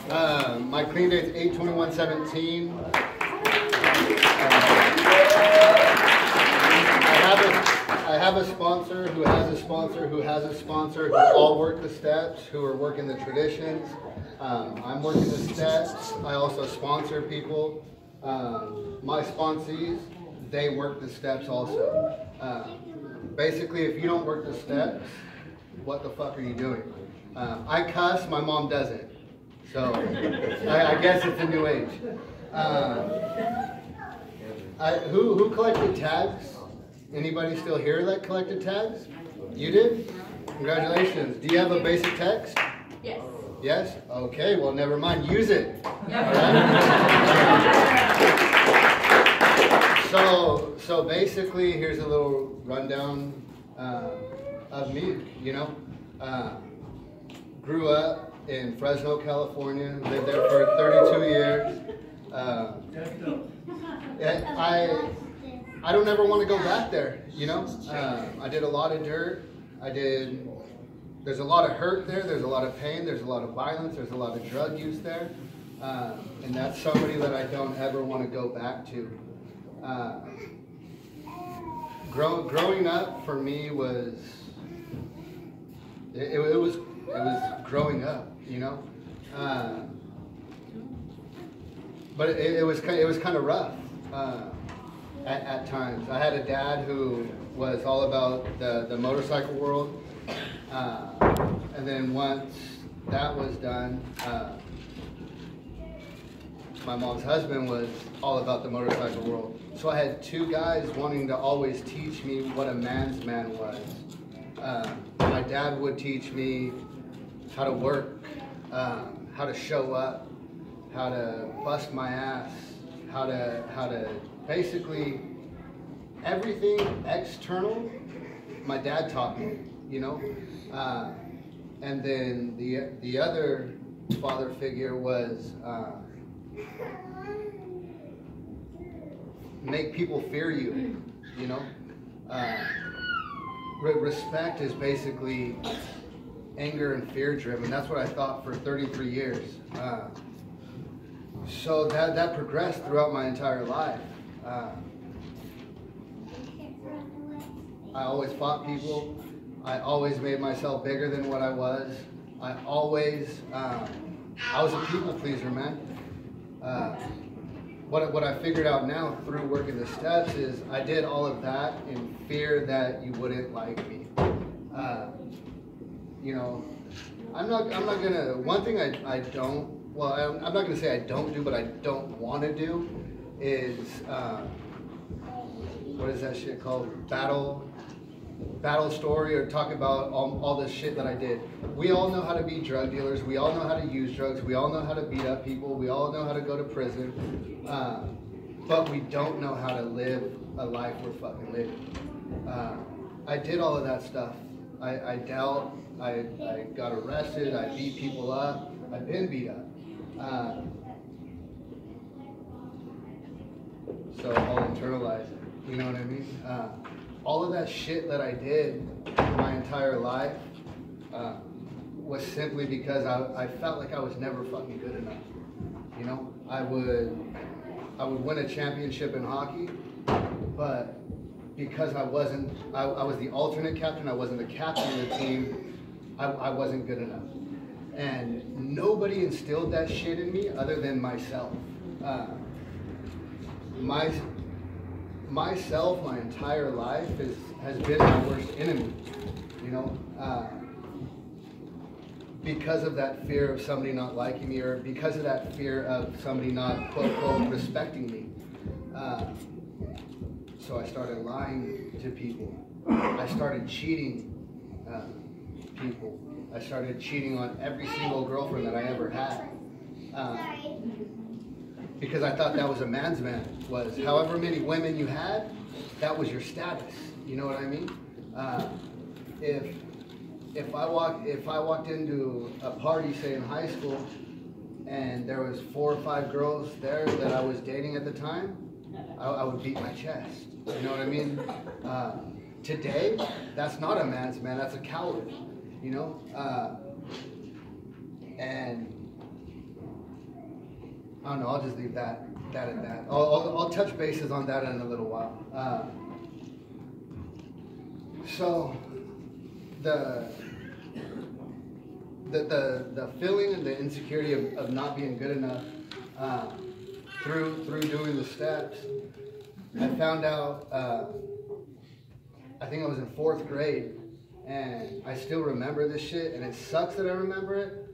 My clean date is 8/21/17. I have a sponsor who has a sponsor who has a sponsor who all work the steps, who are working the traditions. I'm working the steps. I also sponsor people. My sponsees, they work the steps also. Basically, if you don't work the steps, what the fuck are you doing? I cuss, my mom doesn't. So I guess it's a new age. Who collected tags? Anybody still here that collected tags? You did? Congratulations. Do you have a basic text? Yes. Yes? Okay, well never mind. Use it. All right? So basically, here's a little rundown of me, you know. Grew up in Fresno, California, lived there for 32 years. I don't ever want to go back there, you know. I did a lot of dirt. There's a lot of hurt there, there's a lot of pain, there's a lot of violence, there's a lot of drug use there. And that's somebody that I don't ever want to go back to. Growing up for me was, it was growing up, you know. But it was kind of rough at times. I had a dad who was all about the motorcycle world, and then once that was done, my mom's husband was all about the motorcycle world. So I had two guys wanting to always teach me what a man's man was. My dad would teach me how to work, how to show up, how to bust my ass, how to basically everything external. My dad taught me, you know. And then the other father figure was make people fear you, you know. Respect is basically anger and fear driven. That's what I thought for 33 years. So that progressed throughout my entire life. I always fought people. I always made myself bigger than what I was. I was a people pleaser, man. What I figured out now through working the steps is I did all of that in fear that you wouldn't like me. You know, I'm not gonna, one thing I don't, well, I'm not gonna say I don't do, but I don't want to do is, what is that shit called? Battle story, or talk about all this shit that I did. We all know how to be drug dealers. We all know how to use drugs. We all know how to beat up people. We all know how to go to prison. But we don't know how to live a life we're fucking living. I did all of that stuff. I dealt. I got arrested. I beat people up. I've been beat up. So I'll internalize it. You know what I mean? All of that shit that I did my entire life was simply because I felt like I was never fucking good enough. You know, I would win a championship in hockey, but because I was the alternate captain, I wasn't the captain of the team, I wasn't good enough. And nobody instilled that shit in me other than myself. Myself, my entire life has been my worst enemy, you know, because of that fear of somebody not liking me, or because of that fear of somebody not, quote, quote, respecting me. So I started lying to people. I started cheating people. I started cheating on every single girlfriend that I ever had. Because I thought that was a man's man, was however many women you had, that was your status. You know what I mean? If I walked into a party, say in high school, and there was 4 or 5 girls there that I was dating at the time, I would beat my chest. You know what I mean? Today, that's not a man's man, that's a coward. You know? And I don't know, I'll just leave that at that. I'll touch bases on that in a little while. So the feeling and the insecurity of not being good enough, through doing the steps, I found out, I think I was in 4th grade, and I still remember this shit, and it sucks that I remember it,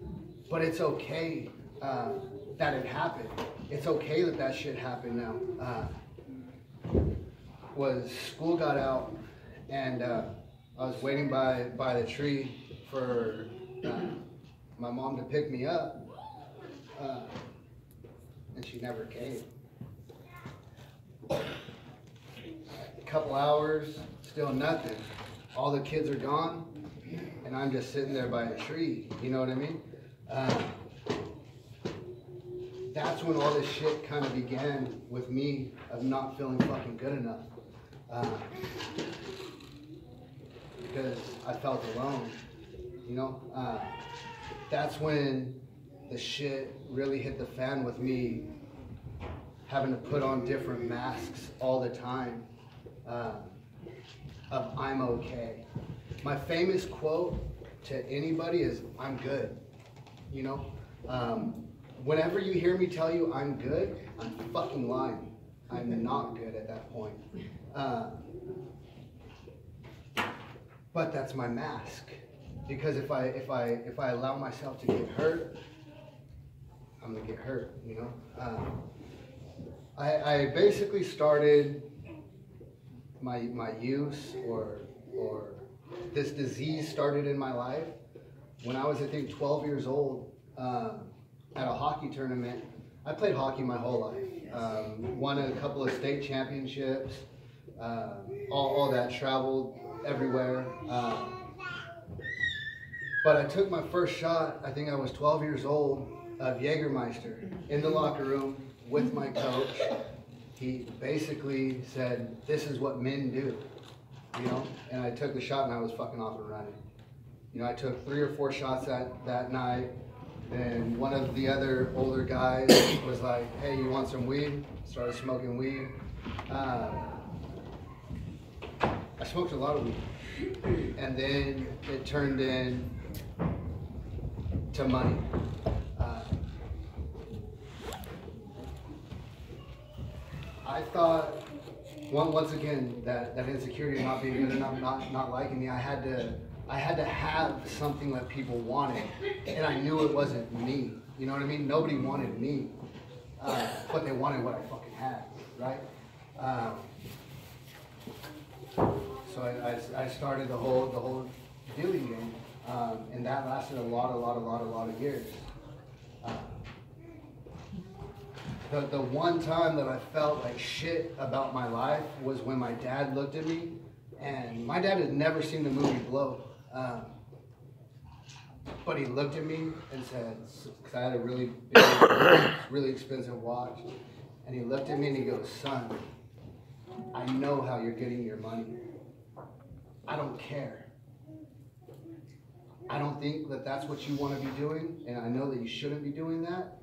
but it's okay that it happened. It's okay that shit happened now. Was school got out, and I was waiting by the tree for my mom to pick me up, and she never came. A couple hours, still nothing. All the kids are gone, and I'm just sitting there by a tree, you know what I mean? That's when all this shit kind of began with me of not feeling fucking good enough. Because I felt alone, you know? That's when the shit really hit the fan with me having to put on different masks all the time of I'm okay. My famous quote to anybody is, I'm good, you know? Whenever you hear me tell you I'm good, I'm fucking lying. I'm not good at that point. But that's my mask, because if I allow myself to get hurt, I'm gonna get hurt, you know. I basically started my use or this disease started in my life when I was, I think, 12 years old, at a hockey tournament. I played hockey my whole life. Won a couple of state championships, all that, traveled everywhere. But I took my first shot, I think I was 12 years old, of Jägermeister in the locker room with my coach. He basically said, this is what men do, you know? And I took the shot and I was fucking off and running. You know, I took 3 or 4 shots that night. And one of the other older guys was like, hey, you want some weed? Started smoking weed. I smoked a lot of weed. And then it turned in to money. I thought, once again, that insecurity of not being good enough, not liking me, I had to have something that people wanted, and I knew it wasn't me. You know what I mean? Nobody wanted me, but they wanted what I fucking had, right? So I started the whole dealing game, and that lasted a lot of years. The one time that I felt like shit about my life was when my dad looked at me, and my dad had never seen the movie Blow. But he looked at me and said, because I had a really big, really expensive watch, and he looked at me and he goes, son, I know how you're getting your money. I don't care. I don't think that that's what you want to be doing, and I know that you shouldn't be doing that.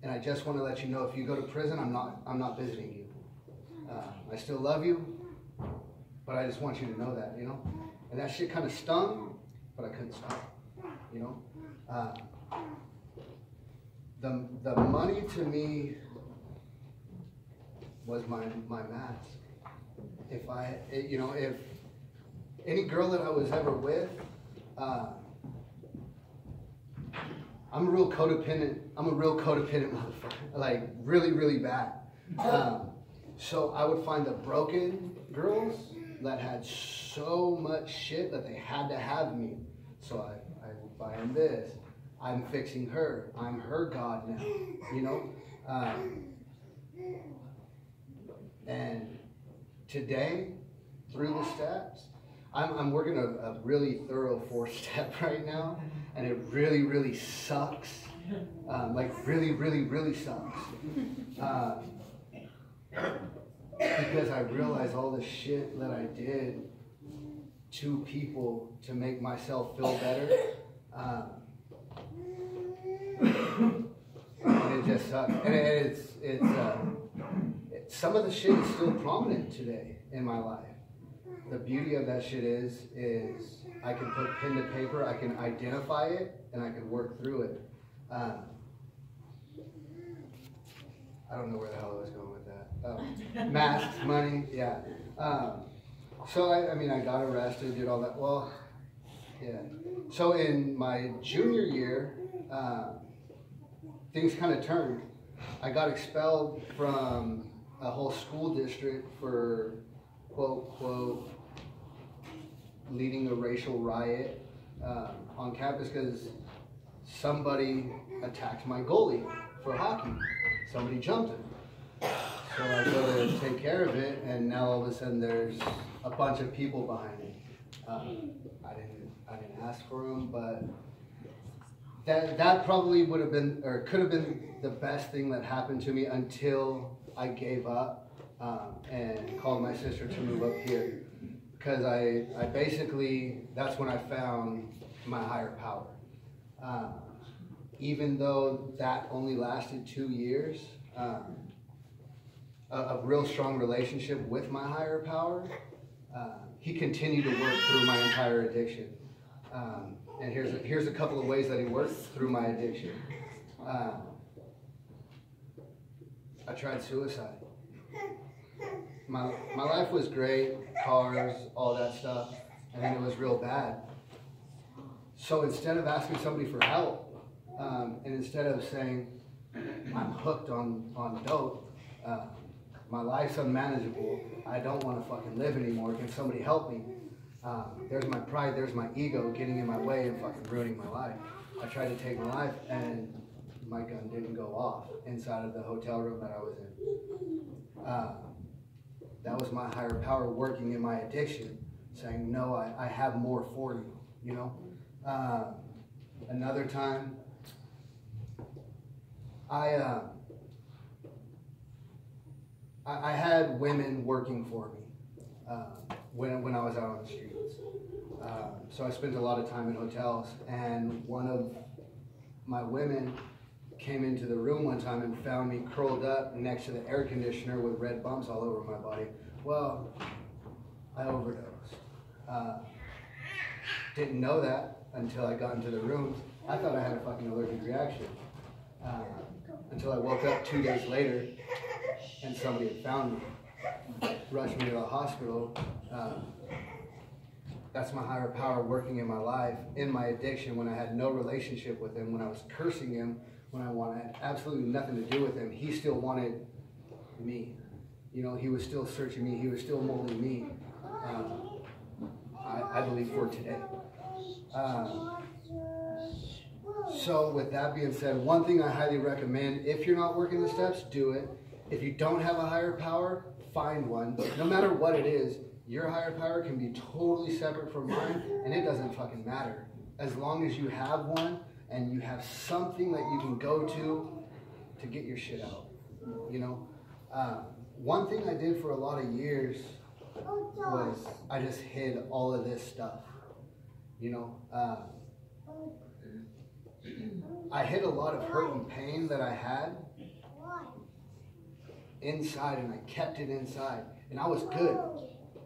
And I just want to let you know, if you go to prison, I'm not visiting you. I still love you, but I just want you to know that, you know? And that shit kind of stung, but I couldn't stop, you know? The money to me was my mask. If any girl that I was ever with, I'm a real codependent motherfucker, like really bad. So I would find the broken girls that had so much shit that they had to have me. So I would buy them this. I'm fixing her. I'm her God now, you know? And today, through the steps, I'm working a really thorough 4-step right now, and it really sucks. Like really sucks. Because I realize all the shit that I did to people to make myself feel better. And it just sucks. And some of the shit is still prominent today in my life. The beauty of that shit is I can put pen to paper, I can identify it, and I can work through it. I don't know where the hell I was going with that. Masks, money, yeah. So I got arrested, did all that. Well, yeah. So in my junior year, things kind of turned. I got expelled from a whole school district for, quote, quote, leading a racial riot on campus because somebody attacked my goalie for hockey. Somebody jumped him. So I go to take care of it, and now all of a sudden there's a bunch of people behind me. I didn't ask for them, but that probably would have been, or could have been, the best thing that happened to me until I gave up and called my sister to move up here. Because I basically, that's when I found my higher power. Even though that only lasted 2 years, a real strong relationship with my higher power, he continued to work through my entire addiction. And here's a couple of ways that he worked through my addiction. I tried suicide. My life was great, cars, all that stuff, and then it was real bad. So instead of asking somebody for help, and instead of saying, I'm hooked on dope, my life's unmanageable, I don't want to fucking live anymore, can somebody help me? There's my pride, there's my ego getting in my way and fucking ruining my life. I tried to take my life, and my gun didn't go off inside of the hotel room that I was in. That was my higher power working in my addiction, saying, no, I have more for you, you know? Another time, I had women working for me when I was out on the streets. So I spent a lot of time in hotels, and one of my women came into the room one time and found me curled up next to the air conditioner with red bumps all over my body. Well, I overdosed. Didn't know that until I got into the room. I thought I had a fucking allergic reaction. Until I woke up 2 days later and somebody had found me, rushed me to the hospital. That's my higher power working in my life, in my addiction, when I had no relationship with him, when I was cursing him, when I wanted absolutely nothing to do with him. He still wanted me. You know, he was still searching me. He was still molding me. I believe for today. So with that being said, one thing I highly recommend, if you're not working the steps, do it. If you don't have a higher power, find one. No matter what it is, your higher power can be totally separate from mine, and it doesn't fucking matter. As long as you have one and you have something that you can go to get your shit out, you know? One thing I did for a lot of years was I just hid all of this stuff, you know? I hid a lot of hurt and pain that I had inside, and I kept it inside, and I was good.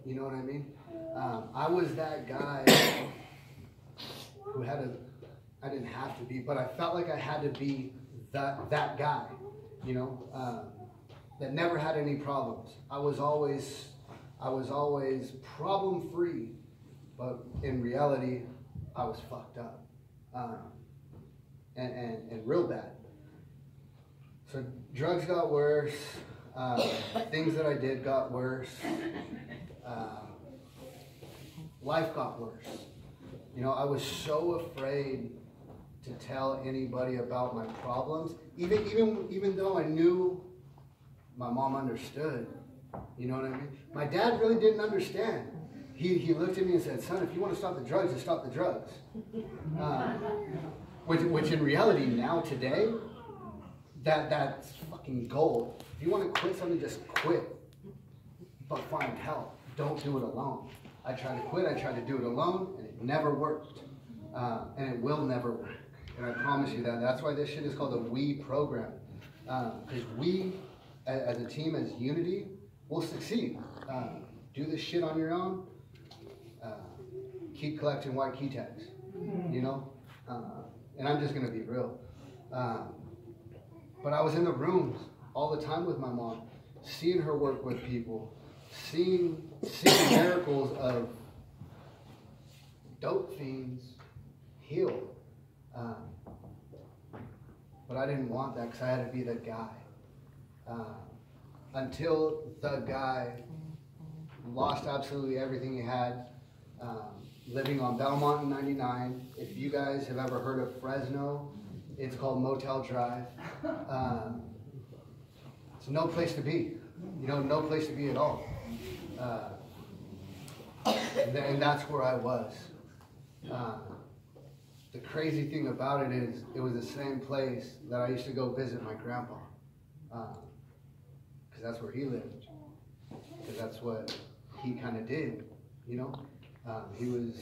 You know what I mean? I was that guy who I didn't have to be, but I felt like I had to be that guy, you know, that never had any problems. I was always problem free, but in reality, I was fucked up, and real bad. So drugs got worse. Things that I did got worse. Life got worse. You know, I was so afraid to tell anybody about my problems, even though I knew my mom understood. You know what I mean? My dad really didn't understand. He looked at me and said, "Son, if you want to stop the drugs, just stop the drugs." Which in reality now today, that's fucking gold. If you want to quit something, just quit. But find help. Don't do it alone. I tried to quit. I tried to do it alone, and it never worked. And it will never work. And I promise you that. That's why this shit is called a we program. Because we, as a team, as unity, will succeed. Do this shit on your own. Keep collecting white key tags, you know? And I'm just gonna be real. But I was in the rooms all the time with my mom, seeing her work with people, seeing miracles of dope fiends healed. But I didn't want that because I had to be the guy. Until the guy lost absolutely everything he had, living on Belmont and 99. If you guys have ever heard of Fresno, it's called Motel Drive. It's no place to be, you know, no place to be at all. And that's where I was. The crazy thing about it is, it was the same place that I used to go visit my grandpa, because that's where he lived, because that's what he kind of did, you know. He was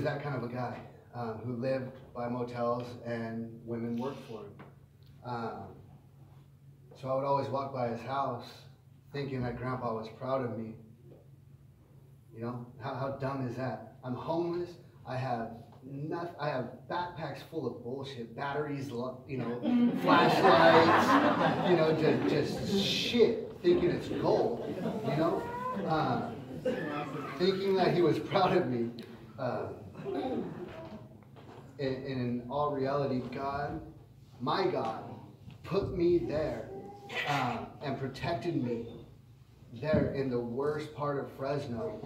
that kind of a guy who lived by motels and women worked for him. So I would always walk by his house thinking that Grandpa was proud of me. You know, how dumb is that? I'm homeless. I have backpacks full of bullshit, batteries, you know, flashlights, you know, just shit, thinking it's gold, you know, thinking that he was proud of me. And in all reality, God, my God, put me there and protected me there in the worst part of Fresno,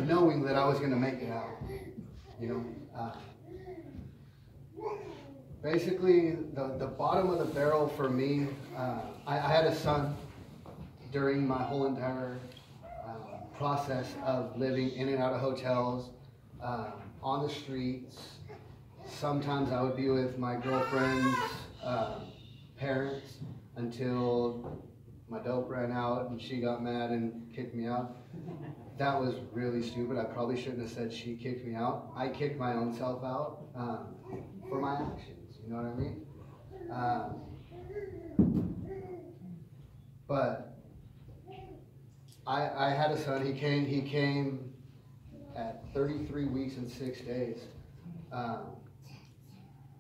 knowing that I was going to make it out, you know. Basically, the bottom of the barrel for me, I had a son during my whole entire process of living in and out of hotels, on the streets. Sometimes I would be with my girlfriend's parents until my dope ran out and she got mad and kicked me out. That was really stupid. I probably shouldn't have said she kicked me out. I kicked my own self out for my actions, you know what I mean? But I had a son. He came at 33 weeks and 6 days. I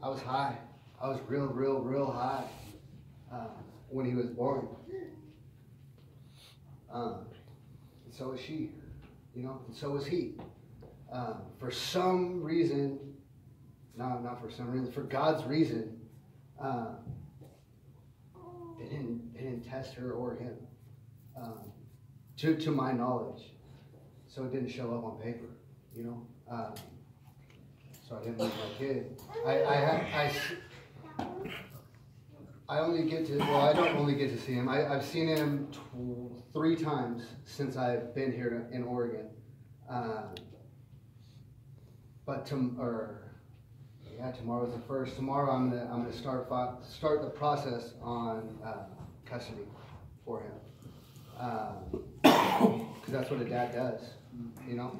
was high. I was real high when he was born. And so was she, you know, and so was he. For some reason, not for some reason, for God's reason, they didn't test her or him, to my knowledge. So it didn't show up on paper, you know. So I didn't lose my kid. I only get to, well, I don't only get to see him. I've seen him 3 times since I've been here in Oregon. But tomorrow's the first. Tomorrow I'm gonna start the process on custody for him, because that's what a dad does, you know.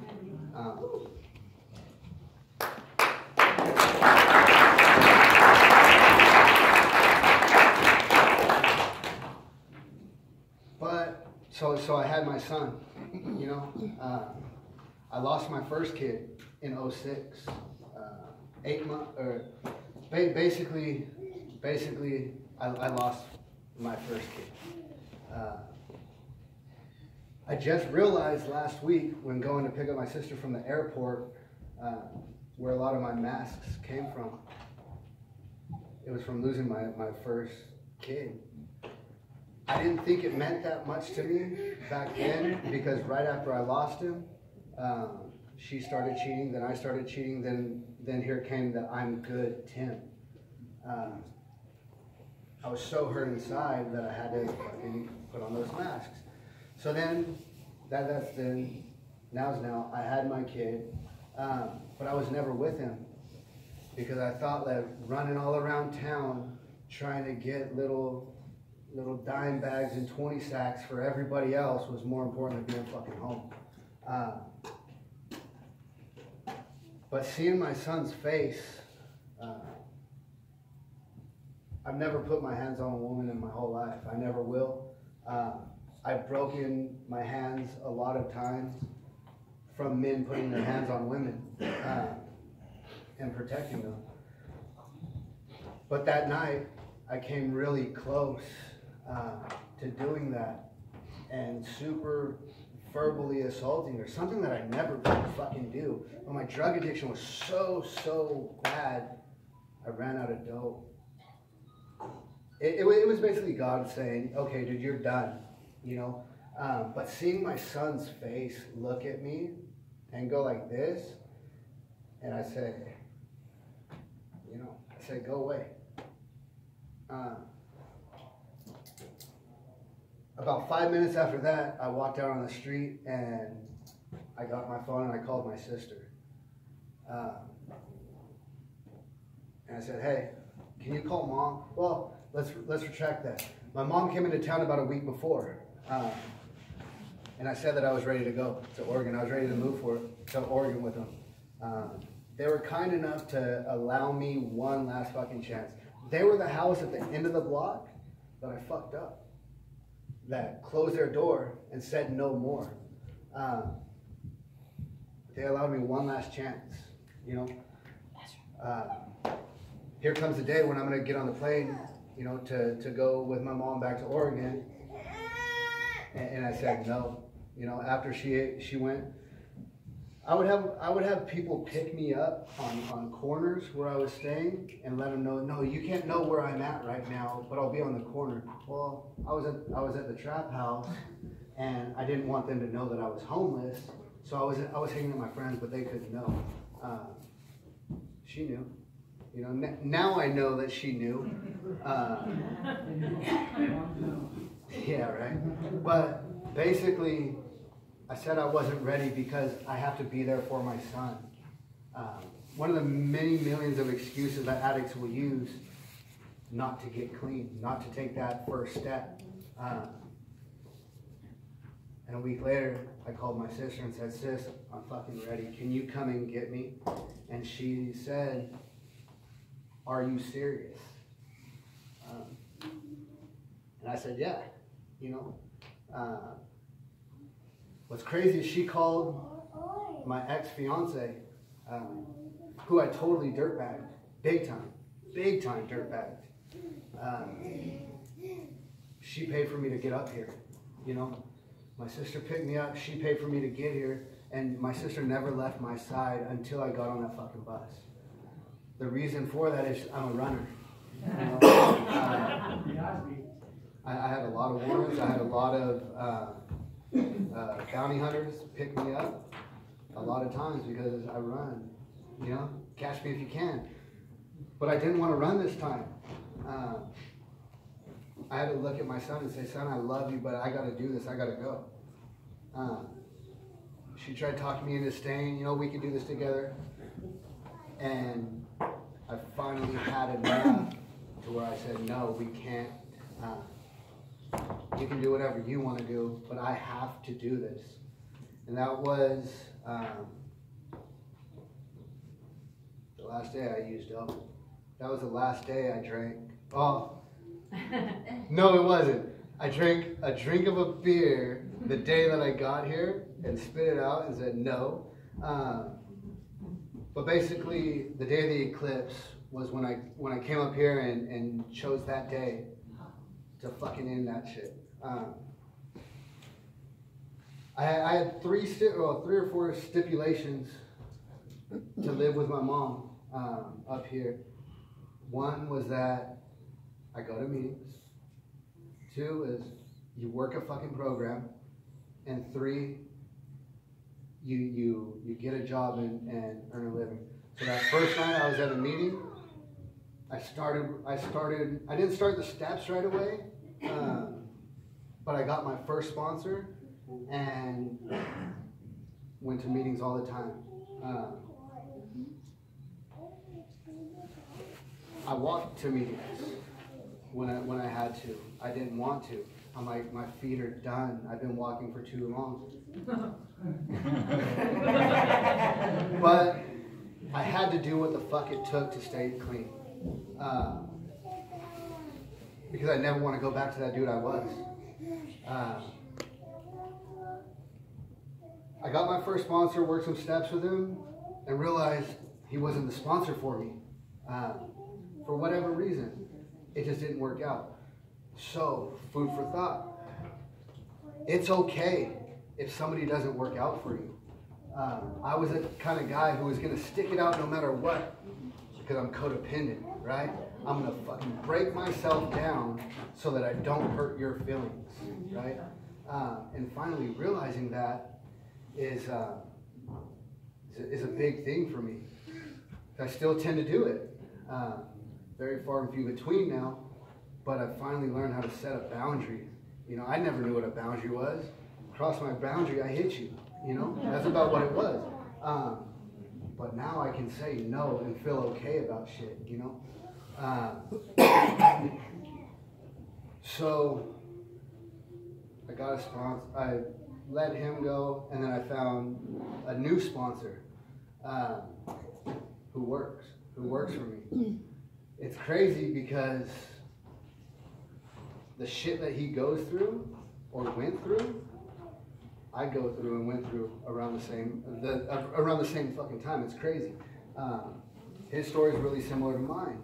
But so I had my son, you know. I lost my first kid in 06. 8 months, or basically, I lost my first kid. I just realized last week when going to pick up my sister from the airport, where a lot of my masks came from. It was from losing my first kid. I didn't think it meant that much to me back then, because right after I lost him, she started cheating, then I started cheating, then here came the I'm good Tim. I was so hurt inside that I had to fucking put on those masks. So then, now's now, I had my kid, but I was never with him, because I thought that running all around town, trying to get little dime bags and 20 sacks for everybody else was more important than being fucking home. But seeing my son's face, I've never put my hands on a woman in my whole life. I never will. I've broken my hands a lot of times from men putting their hands on women and protecting them. But that night, I came really close to doing that and super verbally assaulting her, something that I never fucking do. When my drug addiction was so bad, I ran out of dope. It was basically God saying, okay, dude, you're done, you know? But seeing my son's face look at me and go like this, and I said, go away. About 5 minutes after that, I walked out on the street and I got my phone and I called my sister. And I said, hey, can you call Mom? Well, let's retract that. My mom came into town about a week before. And I said that I was ready to go to Oregon. I was ready to move to Oregon with them. They were kind enough to allow me one last fucking chance. They were the house at the end of the block that I fucked up, that closed their door and said no more. They allowed me one last chance, you know. Here comes the day when I'm gonna get on the plane, you know, to go with my mom back to Oregon. And I said no. You know, after she went, I would have people pick me up on corners where I was staying and let them know, no, you can't know where I'm at right now, but I'll be on the corner. Well, I was at the trap house, and I didn't want them to know that I was homeless, so I was hanging with my friends, but they couldn't know. She knew. You know, now I know that she knew. Yeah, right. But basically, I said I wasn't ready because I have to be there for my son. One of the many millions of excuses that addicts will use not to get clean, not to take that first step. And a week later, I called my sister and said, sis, I'm fucking ready. Can you come and get me? And she said, are you serious? And I said, yeah, you know. What's crazy is she called my ex-fiance, who I totally dirtbagged, big time dirtbagged. She paid for me to get up here, you know. My sister picked me up, she paid for me to get here, and my sister never left my side until I got on that fucking bus. The reason for that is I'm a runner. You know? I had a lot of warrants, I had a lot of bounty hunters pick me up a lot of times because I run, you know, catch me if you can. But I didn't want to run this time. I had to look at my son and say, son, I love you, but I got to do this, I got to go. She tried to talk me into staying, you know, we could do this together. And I finally had enough to where I said, no, we can't. You can do whatever you want to do, but I have to do this. And that was the last day I used dope. That was the last day I drank. Oh, no, it wasn't. I drank a drink of a beer the day that I got here and spit it out and said no. But basically, the day of the eclipse was when I came up here and chose that day to fucking end that shit. I had three or four stipulations to live with my mom up here. One was that I go to meetings. 2 is you work a fucking program. And 3, you get a job and earn a living. So that first night I was at a meeting, I didn't start the steps right away, but I got my first sponsor and went to meetings all the time. I walked to meetings when I had to. I didn't want to. I'm like, my feet are done. I've been walking for too long. But I had to do what the fuck it took to stay clean. Because I never want to go back to that dude I was. I got my first sponsor, worked some steps with him, and realized he wasn't the sponsor for me. For whatever reason, it just didn't work out. So, food for thought. It's okay if somebody doesn't work out for you. I was the kind of guy who was going to stick it out no matter what, because I'm codependent, right? I'm going to fucking break myself down so that I don't hurt your feelings, right? And finally realizing that is a big thing for me. I still tend to do it. Very far and few between now, but I finally learned how to set a boundary. You know, I never knew what a boundary was. Cross my boundary, I hit you. You know, that's about what it was. But now I can say no and feel okay about shit, you know? So I got a sponsor. I let him go, and then I found a new sponsor who works for me. It's crazy because the shit that he goes through or went through, I go through and went through around the same fucking time. It's crazy. His story is really similar to mine.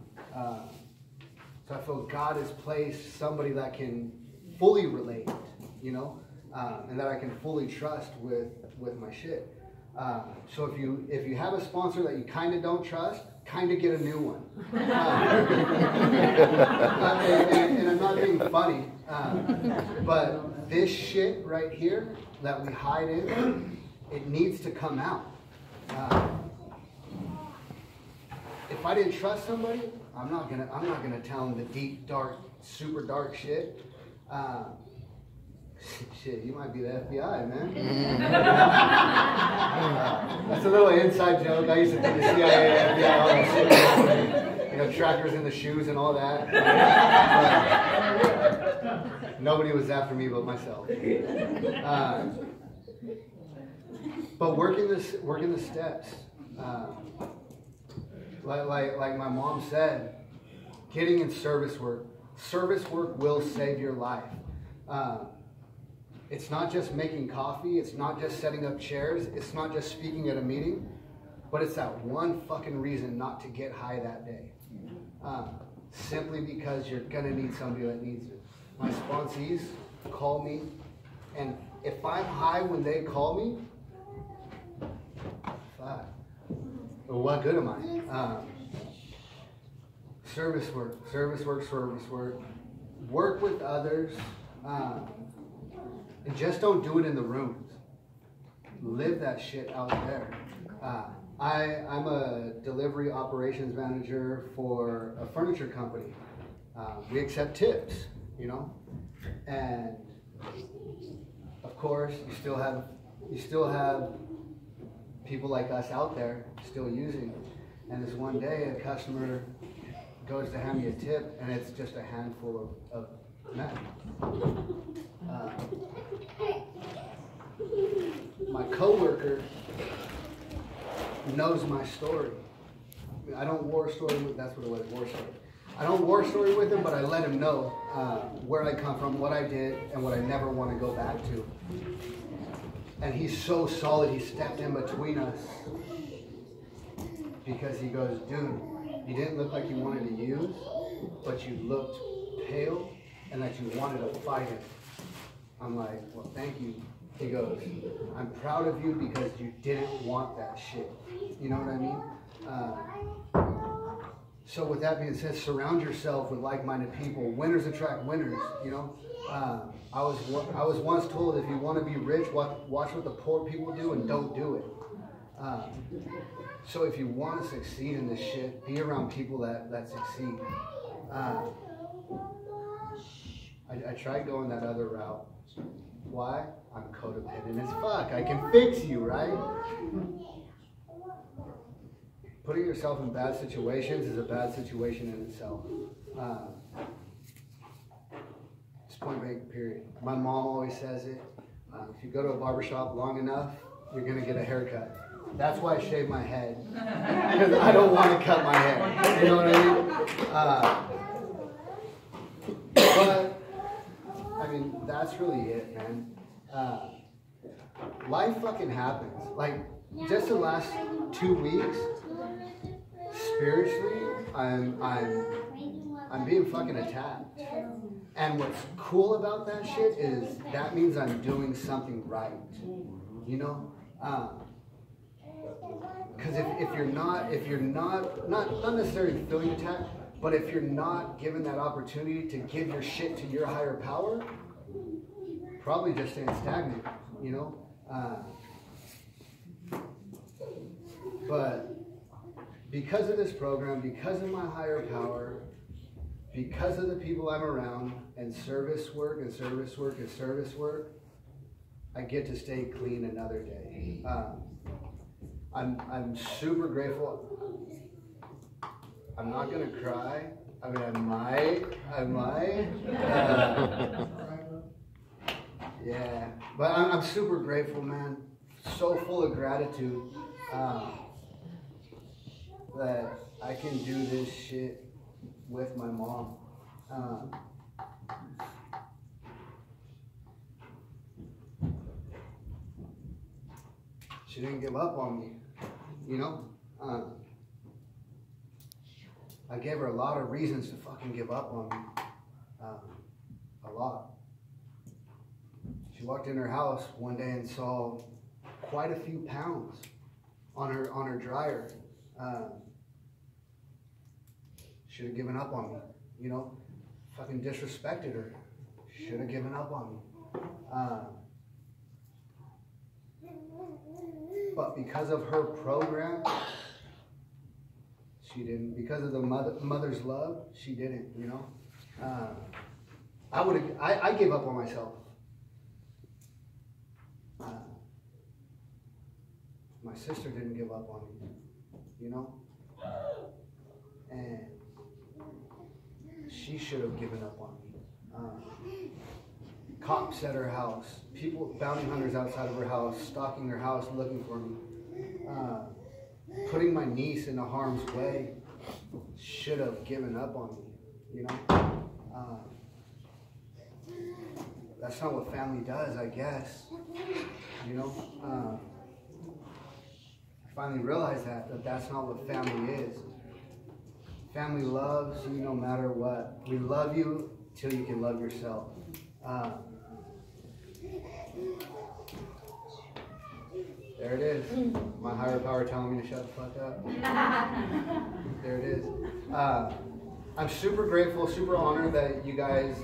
So I feel God has placed somebody that can fully relate, you know, and that I can fully trust with my shit. So if you have a sponsor that you kind of don't trust, kind of get a new one. And I'm not being funny, but this shit right here that we hide in, it needs to come out. If I didn't trust somebody, I'm not gonna tell them the deep, dark, super dark shit. Shit, you might be the FBI, man. That's a little inside joke. I used to think the CIA, FBI, all that shit. You know, trackers in the shoes and all that. But nobody was after me but myself. But working the steps. Like my mom said, getting in service work. Service work will save your life. It's not just making coffee, it's not just setting up chairs, it's not just speaking at a meeting, but it's that one fucking reason not to get high that day. Simply because you're gonna need somebody that needs it. My sponsees call me, and if I'm high when they call me, fuck, well, what good am I? Service work. Work with others. And just don't do it in the rooms. Live that shit out there. I'm a delivery operations manager for a furniture company. We accept tips, you know, and of course you still have people like us out there still using. And this one day a customer goes to hand me a tip, and it's just a handful of men. My coworker knows my story. I don't war story with, that's what it was, war story. I don't war story with him, but I let him know where I come from, what I did, and what I never want to go back to. And he's so solid, he stepped in between us because he goes, dude, you didn't look like you wanted to use, but you looked pale and that you wanted to fight him. I'm like, well, thank you. He goes, I'm proud of you because you didn't want that shit. You know what I mean? So with that being said, surround yourself with like-minded people. Winners attract winners, you know? I was once told, if you want to be rich, watch what the poor people do and don't do it. So if you want to succeed in this shit, be around people that succeed. I tried going that other route. Why? I'm codependent as fuck. I can fix you, right? Putting yourself in bad situations is a bad situation in itself. It's point blank, period. My mom always says it. If you go to a barbershop long enough, you're going to get a haircut. That's why I shave my head. Because I don't want to cut my hair. You know what I mean? But, I mean, that's really it, man. Life fucking happens. Like, just the last 2 weeks, spiritually, I'm being fucking attacked. And what's cool about that shit is that means I'm doing something right. You know? Because if you're not necessarily feeling attacked, but if you're not given that opportunity to give your shit to your higher power, probably just staying stagnant, you know? But because of this program, because of my higher power, because of the people I'm around, and service work and service work and service work, I get to stay clean another day. I'm super grateful. I'm not gonna cry. I mean, I might. Yeah, but I'm super grateful, man. So full of gratitude that I can do this shit with my mom. She didn't give up on me, you know? I gave her a lot of reasons to fucking give up on me. A lot. She walked in her house one day and saw quite a few pounds on her dryer. Should have given up on me, you know? Fucking disrespected her. Should have given up on me. But because of her program, she didn't. Because of the mother's love, she didn't, you know? I gave up on myself. My sister didn't give up on me, you know? And she should have given up on me. Cops at her house, people, bounty hunters outside of her house, stalking her house, looking for me. Putting my niece into harm's way, should have given up on me, you know? That's not what family does, I guess, you know? I finally realized that that's not what family is. Family loves you no matter what. We love you till you can love yourself. There it is. My higher power telling me to shut the fuck up. There it is. I'm super grateful, super honored that you guys